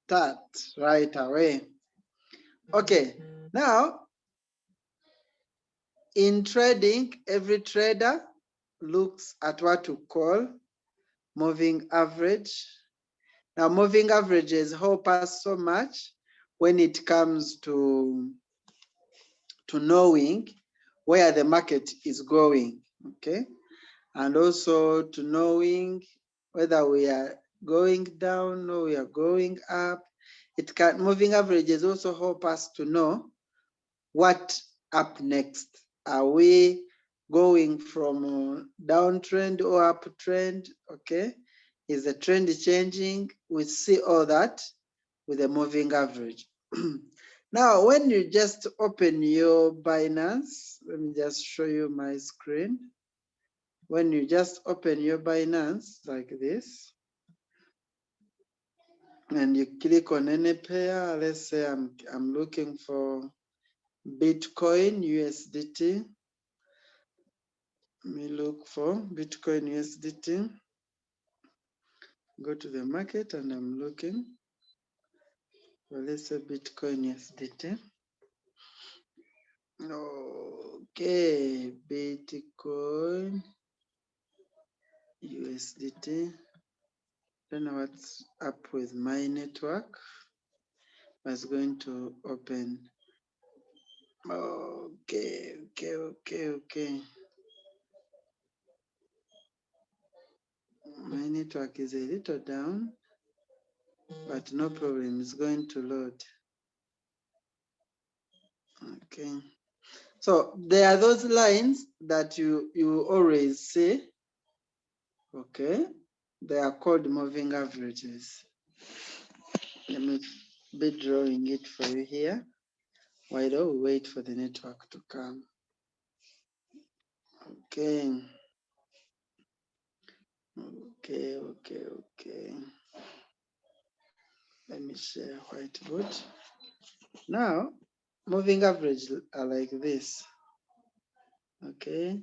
start right away. Okay, now in trading, every trader looks at what we call moving average. Now, moving averages help us so much when it comes to knowing where the market is going, okay? And also to knowing whether we are going down or we are going up. Moving averages also help us to know what up next. Are we going from downtrend or uptrend? Okay, is the trend changing? We see all that with a moving average. Now, when you just open your Binance, let me just show you my screen. When you just open your Binance like this, and you click on any pair, let's say I'm looking for Bitcoin USDT. Let me look for Bitcoin USDT. Go to the market and I'm looking. Well, let's say Bitcoin USDT. Okay, Bitcoin USDT. Don't know what's up with my network. I was going to open. Okay. My network is a little down, but no problem. It's going to load. Okay. So there are those lines that you always see. Okay. They are called moving averages. Let me be drawing it for you here while we wait for the network to come. Okay. Let me share whiteboard. Now, moving averages are like this. Okay.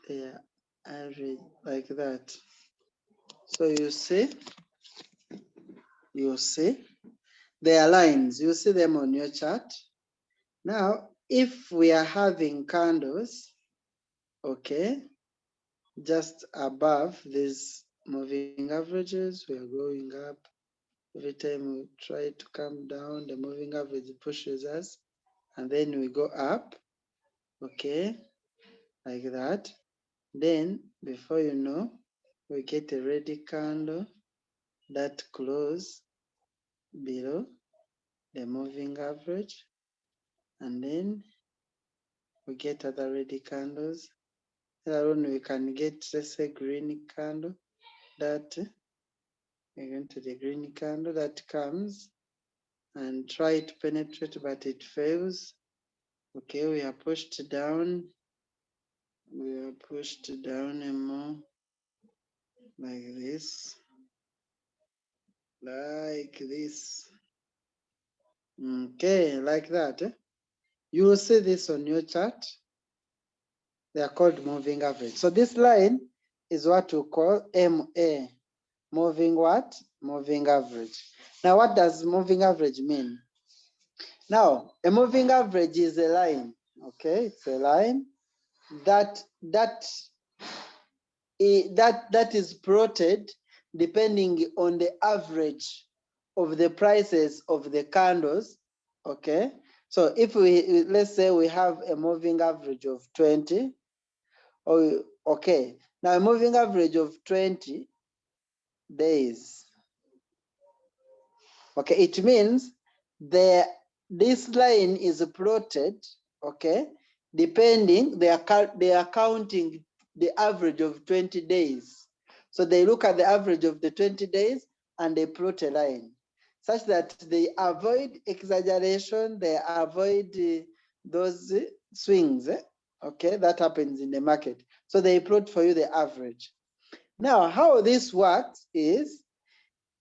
They are average like that. So you see there are lines. You see them on your chart. Now, if we are having candles, okay, just above these moving averages, we are going up. Every time we try to come down, the moving average pushes us, and then we go up, okay, like that. Then, before you know, we get a ready candle that close below the moving average, and then we get other ready candles. Later on, we can get, let's say, green candle that we're going to the green candle that comes and try to penetrate, but it fails. Okay, we are pushed down. We are pushed down and more like this. Like this. Okay, like that. You will see this on your chart. They are called moving average. So this line is what we call MA. Moving what? Moving average. Now, what does moving average mean? Now, a moving average is a line. Okay, it's a line that is plotted depending on the average of the prices of the candles. Okay, so if let's say we have a moving average of 20, okay, now a moving average of 20 days. Okay, it means this line is plotted, okay, depending, they are counting the average of 20 days. So they look at the average of the 20 days and they plot a line such that they avoid exaggeration, they avoid those swings, okay, that happens in the market. So they plot for you the average. Now, how this works is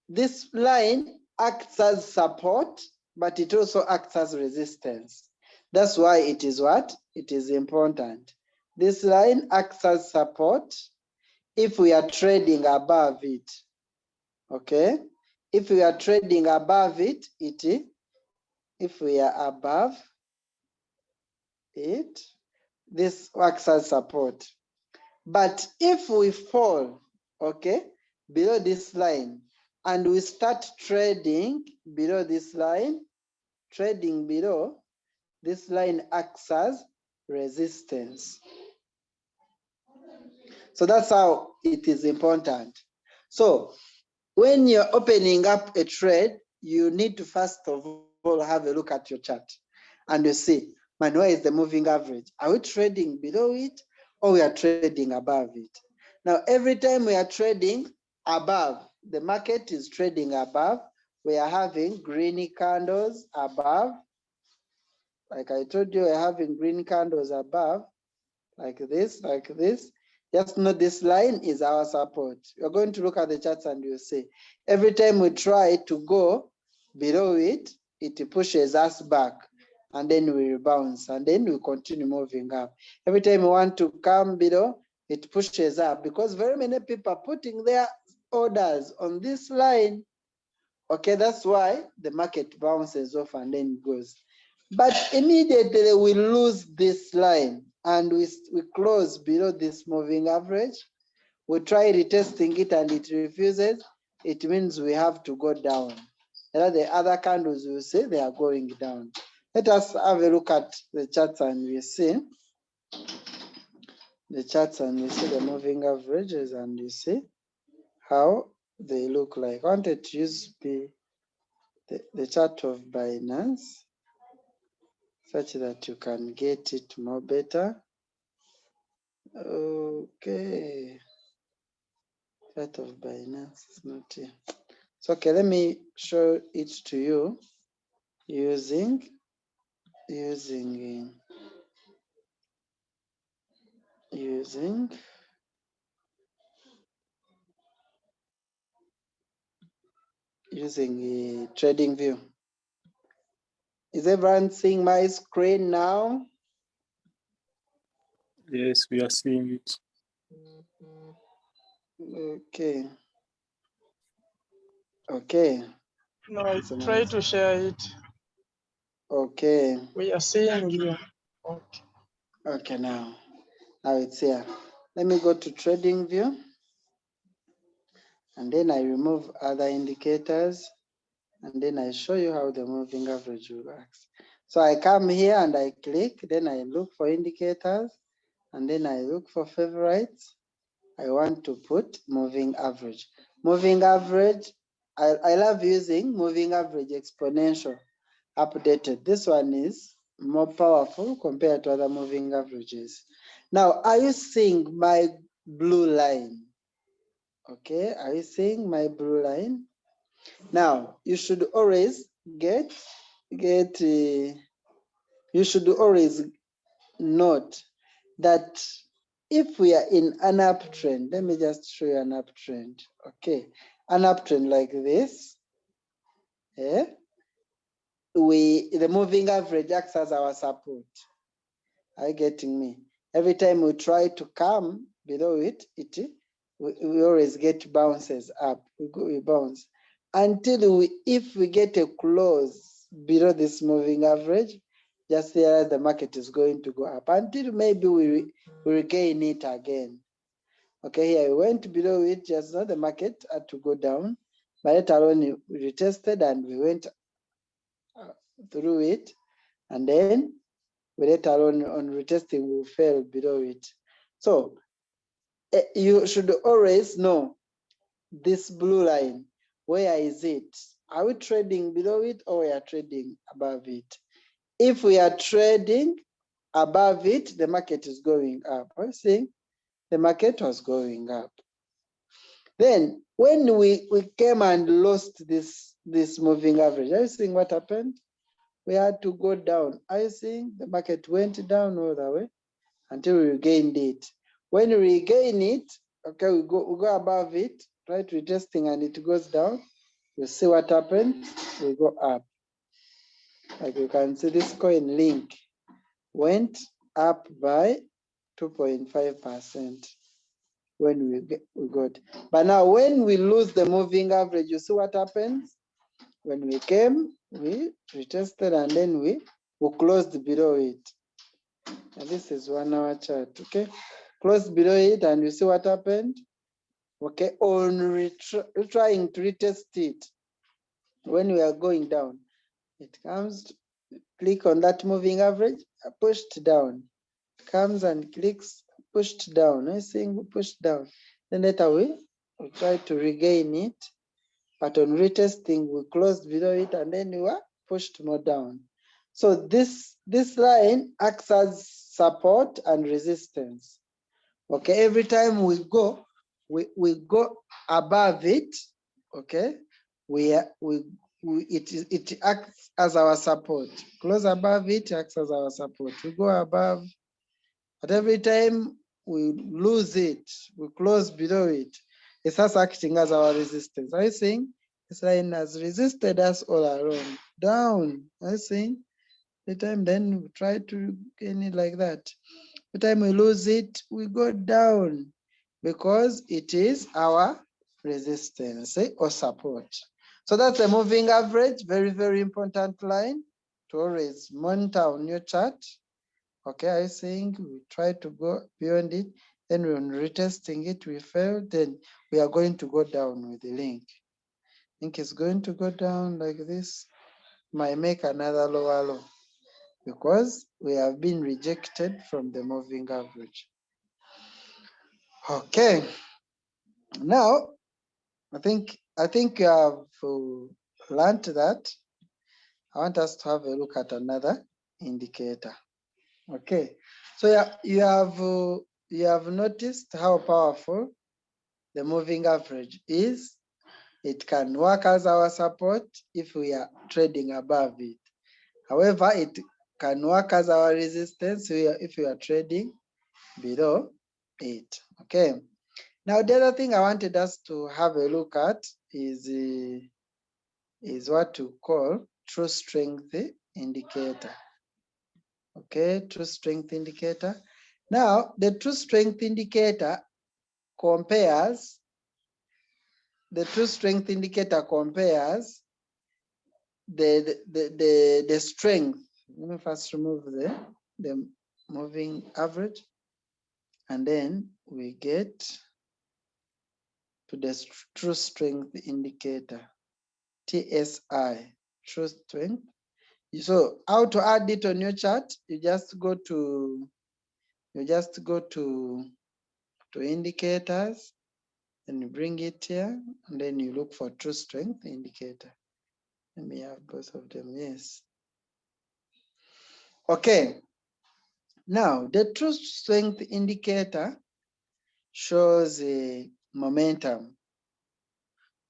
this line acts as support, but it also acts as resistance. That's why it is what? It is important. This line acts as support if we are trading above it. Okay? If we are trading above it, if we are above it, this works as support. But if we fall, okay, below this line, and we start trading below this line, trading below, this line acts as resistance. So that's how it is important. So when you're opening up a trade, you need to first of all have a look at your chart and you see, man, where is the moving average? Are we trading below it or we are trading above it? Now, every time we are trading above, the market is trading above, we are having green candles above. Like I told you, we're having green candles above, like this, like this. Just know this line is our support. You're going to look at the charts and you'll see. Every time we try to go below it, it pushes us back and then we bounce and then we continue moving up. Every time we want to come below, it pushes up because very many people are putting their orders on this line. Okay, that's why the market bounces off and then goes. But immediately we lose this line and we close below this moving average. We try retesting it and it refuses. It means we have to go down. And the other candles will say they are going down. Let us have a look at the charts and we see the charts and we see the moving averages and you see how they look like. I wanted to use the chart of Binance such that you can get it more better. Okay, chart of Binance is not here. So okay, let me show it to you using is TradingView. Is everyone seeing my screen now? Yes, we are seeing it. Okay. Okay. No, I try to share it. Okay. We are seeing you. Okay. Okay, now it's here. Let me go to TradingView. And then I remove other indicators. And then I show you how the moving average works. So I come here and I click, then I look for indicators, and then I look for favorites. I want to put moving average. Moving average, I love using moving average exponential updated. This one is more powerful compared to other moving averages. Now, are you seeing my blue line? Okay, are you seeing my blue line? Now, you should always you should always note that if we are in an uptrend, let me just show you an uptrend. Okay, an uptrend like this, the moving average acts as our support. Are you getting me? Every time we try to come below it, we always get bounces up. We bounce until if we get a close below this moving average, just realize the market is going to go up until maybe we regain it again. Okay, here we went below it, just now the market had to go down, but later on we retested and we went through it, and then we later on retesting we fell below it. So you should always know this blue line. Where is it? Are we trading below it or we are trading above it? If we are trading above it, the market is going up. I see the market was going up. Then when we came and lost this moving average, are you seeing what happened? We had to go down. Are you seeing the market went down all the way until we regained it? When we regain it, okay, we go above it, try to retesting and it goes down. You see what happens? We go up. Like you can see, this coin Link went up by 2.5%. when we got. But now when we lose the moving average, you see what happens? When we came, we retested, and then we closed below it. And this is 1 hour chart, okay? Closed below it, and you see what happened? Okay, on trying to retest it, when we are going down, it comes, click on that moving average, pushed down, comes and clicks, pushed down. I think pushed down. Then later we try to regain it, but on retesting we closed below it, and then we were pushed more down. So this line acts as support and resistance. Okay, every time we go above it. Okay, it acts as our support. Close above it acts as our support. We go above, but every time we lose it, we close below it, it starts acting as our resistance. I think this line has resisted us all along. Down, I think the time then we try to gain it like that. The time we lose it, we go down because it is our resistance or support. So that's a moving average, very, very important line to always monitor on your chart. Okay, I think we try to go beyond it. Then when retesting it, we fail, then we are going to go down with the link. Link is going to go down like this, might make another lower low because we have been rejected from the moving average. Okay, now I think you have learned that. I want us to have a look at another indicator. Okay, so you have noticed how powerful the moving average is. It can work as our support if we are trading above it. However, it can work as our resistance if we are trading below it. Okay. Now, the other thing I wanted us to have a look at is what to call true strength indicator. Okay, true strength indicator. Now, the true strength indicator compares the strength. Let me first remove the moving average, and then we get to the true strength indicator, TSI, true strength. So how to add it on your chart? You just go to indicators, and you bring it here, and then you look for true strength indicator. Let me have both of them. Yes. Okay. Now the true strength indicator shows a momentum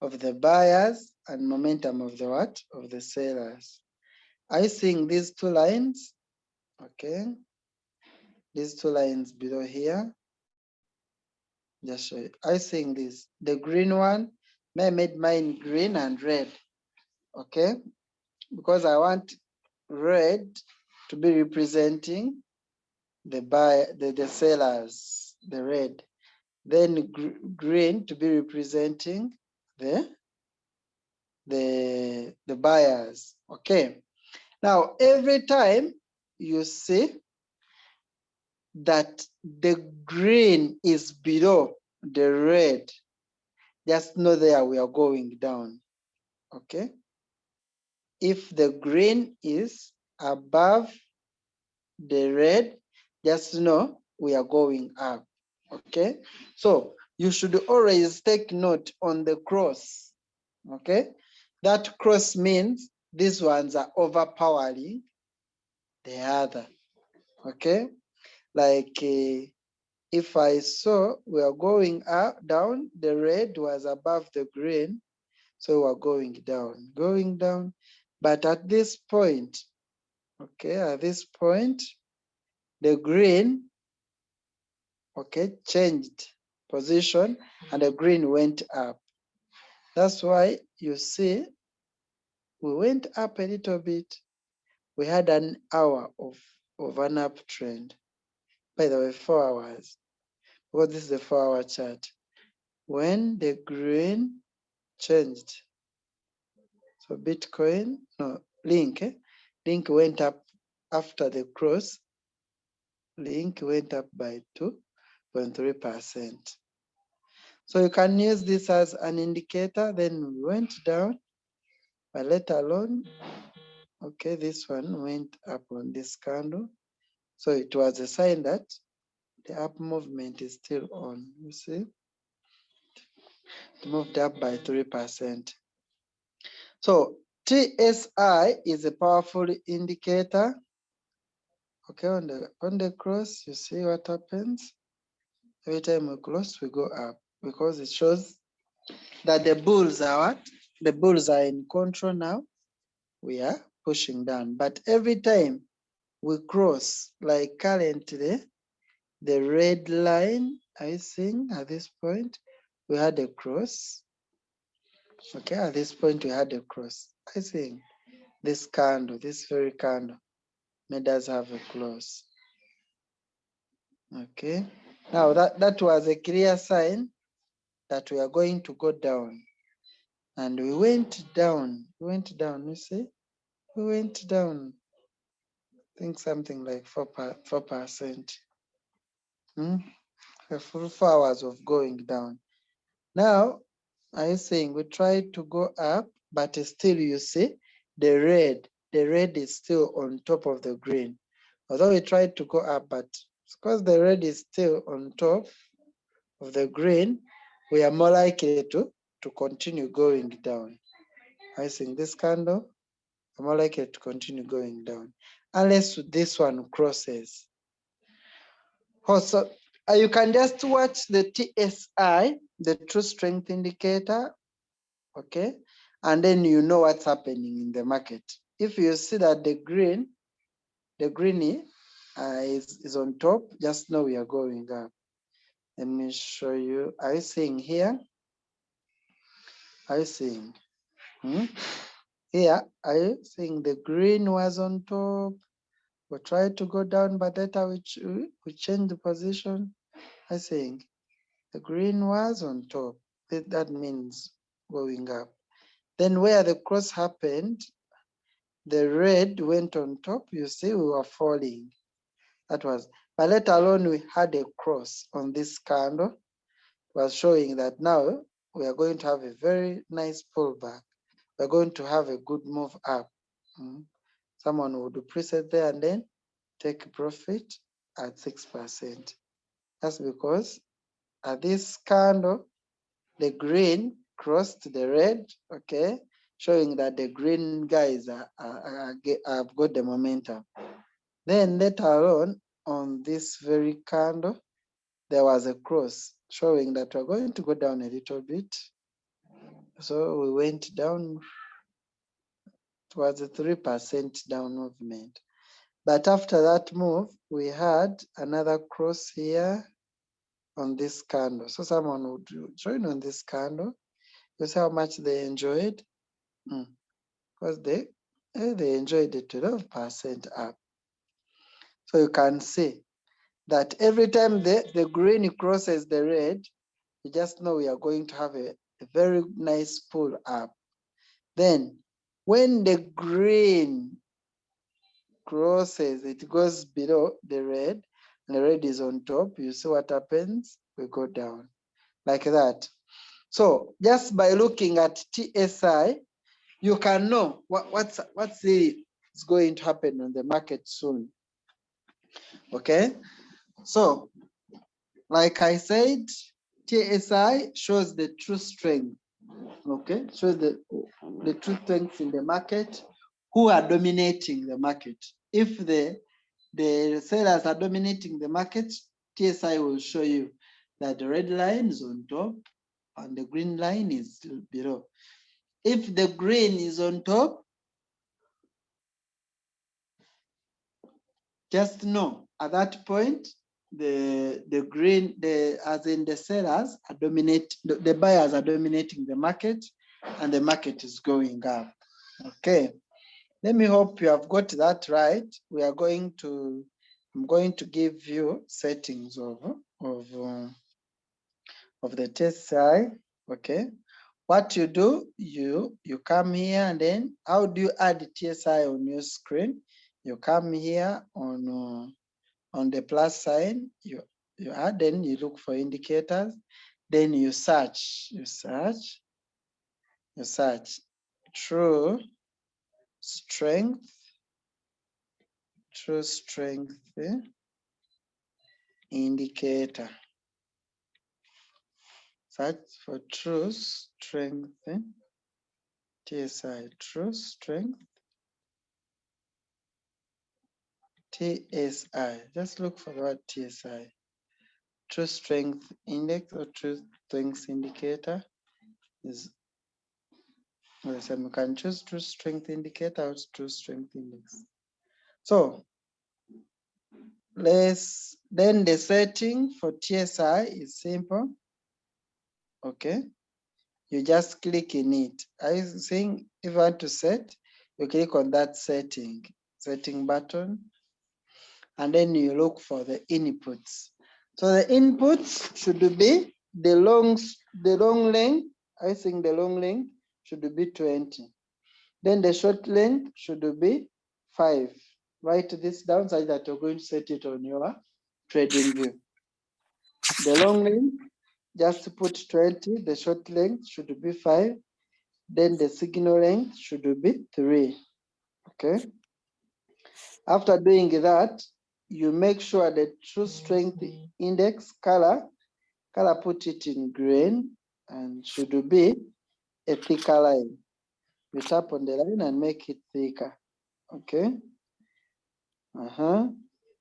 of the buyers and momentum of the what? Of the sellers. I think these two lines, okay, these two lines below here, just show you. I think this, the green one, I made mine green and red, okay, because I want red to be representing the sellers, the red, then green to be representing the buyers. Okay, now every time you see that the green is below the red, just know there we are going down. Okay, if the green is above the red, just know we are going up. Okay, so you should always take note on the cross. Okay, that cross means these ones are overpowering the other. Okay, like if I saw we are going up, down, the red was above the green, so we're going down. But at this point, okay, at this point, the green, okay, changed position and the green went up. That's why you see we went up a little bit. We had an hour of an uptrend. By the way, 4 hours. Because this is the 4-hour chart. When the green changed, so Bitcoin, no, Link went up after the cross. Link went up by 2.3%. So you can use this as an indicator. Then we went down, but let alone, okay, this one went up on this candle. So it was a sign that the up movement is still on. You see, it moved up by 3%. So TSI is a powerful indicator. Okay, on the cross, you see what happens. Every time we close, we go up because it shows that the bulls are what? The bulls are in control now. We are pushing down. But every time we cross, like currently, the red line, I think at this point, we had a cross. Okay, at this point, we had a cross. I think this candle, this very candle, made us have a close. Okay, now that was a clear sign that we are going to go down. And we went down, you see? We went down, I think something like 4%. A full 4 hours of going down. Now, I saying we tried to go up, but still you see the red is still on top of the green. Although we tried to go up, but because the red is still on top of the green, we are more likely to continue going down. I think this candle, I'm more likely to continue going down unless this one crosses. Also, you can just watch the TSI, the true strength indicator, okay? And then you know what's happening in the market. If you see that the greenie is on top, just know we are going up. Let me show you. Are you seeing here? Are you seeing? Here, are you seeing the green was on top? We tried to go down, but later we changed the position. I think the green was on top. That means going up. Then where the cross happened, the red went on top. You see, we were falling. That was, but let alone we had a cross on this candle. It was showing that now we are going to have a very nice pullback. We're going to have a good move up. Someone would preset there and then take profit at 6%. That's because at this candle, the green crossed the red, okay, showing that the green guys have got the momentum. Then later on this very candle, there was a cross showing that we're going to go down a little bit. So we went down towards a 3% down movement. But after that move, we had another cross here on this candle. So someone would join on this candle. You see how much they enjoyed? Because they enjoyed it 12% up. So you can see that every time the green crosses the red, you just know we are going to have a very nice pull up. Then when the green crosses, it goes below the red, and the red is on top, you see what happens? We go down like that. So just by looking at TSI, you can know what's going to happen on the market soon. Okay, so like I said, TSI shows the true strength. Okay, shows the true strength in the market. Who are dominating the market? If the sellers are dominating the market, TSI will show you that the red line is on top and the green line is below. If the green is on top, just know at that point the green, as in the sellers are the buyers are dominating the market, and the market is going up. Okay, let me hope you have got that right. I'm going to give you settings of of the TSI. Okay, what you do, you come here, and then how do you add TSI on your screen? You come here on the plus sign, you add, then you look for indicators, then you search true strength indicator. Search for true strength TSI, true strength TSI. Just look for the word TSI. True strength index or true strength indicator is the same. You can choose true strength indicator or true strength index. So then the setting for TSI is simple. Okay, you just click in it. I think if you want to set, you click on that setting button, and then you look for the inputs. So the inputs should be the long length. I think the long length should be 20. Then the short length should be 5. Write this down so that you're going to set it on your trading view. The long length, just put 20. The short length should be 5. Then the signal length should be 3. Okay. After doing that, you make sure the true strength index color, put it in green, and should be a thicker line. You tap on the line and make it thicker. Okay.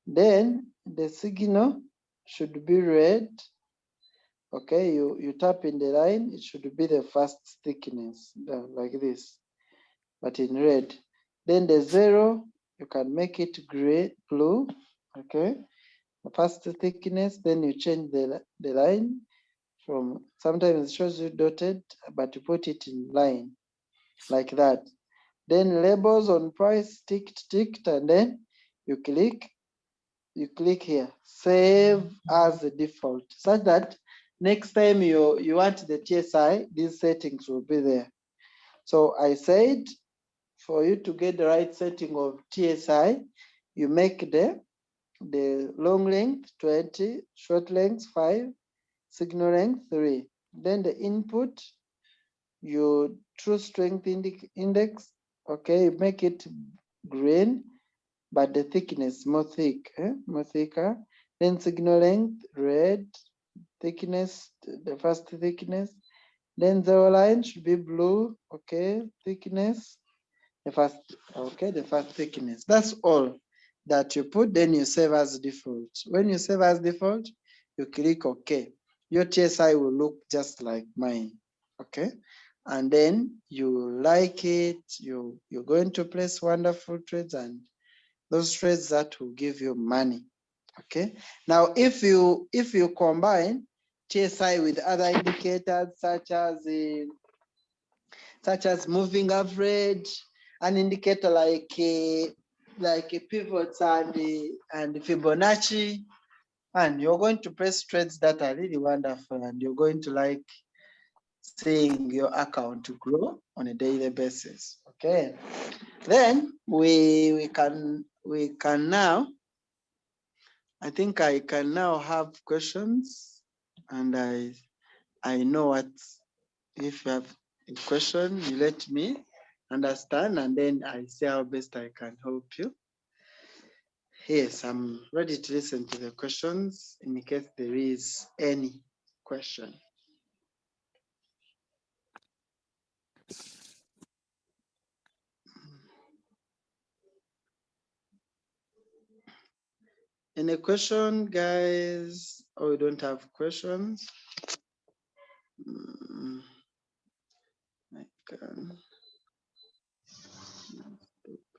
Then the signal should be red. Okay, you tap in the line, it should be the first thickness, like this, but in red. Then the 0, you can make it blue. Okay, the first thickness. Then you change the line from, sometimes it shows you dotted, but you put it in line like that. Then labels on price ticked, and then you click here, save as the default, such that next time you want the TSI, these settings will be there. So I said, for you to get the right setting of TSI, you make the long length 20, short length 5, signal length 3. Then the input, your true strength index, okay, you make it green, but the thickness more thicker. Then signal length red, thickness, the first thickness. Then 0 line should be blue. Okay, thickness, the first thickness. That's all that you put. Then you save as default. When you save as default, you click OK. Your TSI will look just like mine. Okay, and then you like it, you're going to place wonderful trades, and those trades that will give you money. Okay, now if you combine TSI with other indicators such as moving average, an indicator like pivots and Fibonacci, and you're going to place trades that are really wonderful, and you're going to like seeing your account grow on a daily basis. Okay, then we can now, I think I can now have questions, and I know what, if you have a question, you let me understand, and then I see how best I can help you. Yes, I'm ready to listen to the questions in case there is any question. Any question, guys? Or we don't have questions?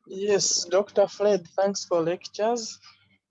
Yes, Dr. Fred, thanks for lectures.